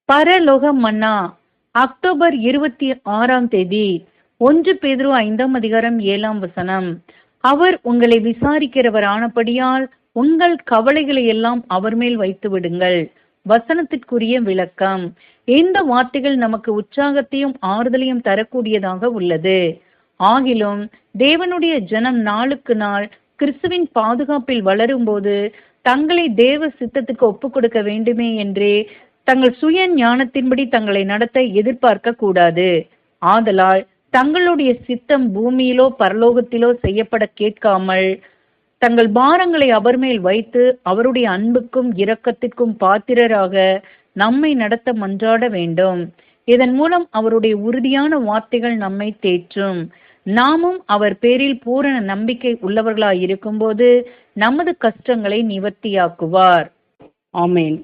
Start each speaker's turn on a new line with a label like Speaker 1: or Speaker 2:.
Speaker 1: பரலோக மன்னா அக்டோபர் 26 1 பேதுரு 5:7. அவர் உங்களை விசாரிக்கிறவர் ஆனபடியால் உங்கள் கவலைகளை எல்லாம் அவர் மேல் வைத்து விடுங்கள். வசனத்திற்குரிய விளக்கம். இந்த வார்த்தைகள் நமக்கு உற்சாகத்தையும் ஆறுதலையும் தரக்கூடியதாக உள்ளது. ஆகிலும் தேவனுடைய ஜனம் நாளுக்கு நாள் கிறிஸ்துவின் பாதுகாப்பில் வளரும்போது தங்களை தேவ சித்தத்துக்கு ஒப்புக் கொடுக்க வேண்டுமே என்றே தங்கள் சுய ஞானத்தின்படி தங்களை நடத்த எதிர்பார்க்க கூடாது. ஆதலால் தங்களுடைய சித்தம் பூமியிலோ பரலோகத்திலோ செய்யப்பட கேட்காமல் தங்கள் பாரங்களை அவர் மேல் வைத்து அவருடைய அன்புக்கும் இரக்கத்திற்கும் பாத்திரராக நம்மை நடத்த மன்றாட வேண்டும். இதன் மூலம் அவருடைய உறுதியான வார்த்தைகள் நம்மை தேற்றும். நாமும் அவர் பேரில் பூரண நம்பிக்கை உள்ளவர்களாய் இருக்கும்போது நமது கஷ்டங்களை நிவர்த்தியாக்குவார். ஆமேன்.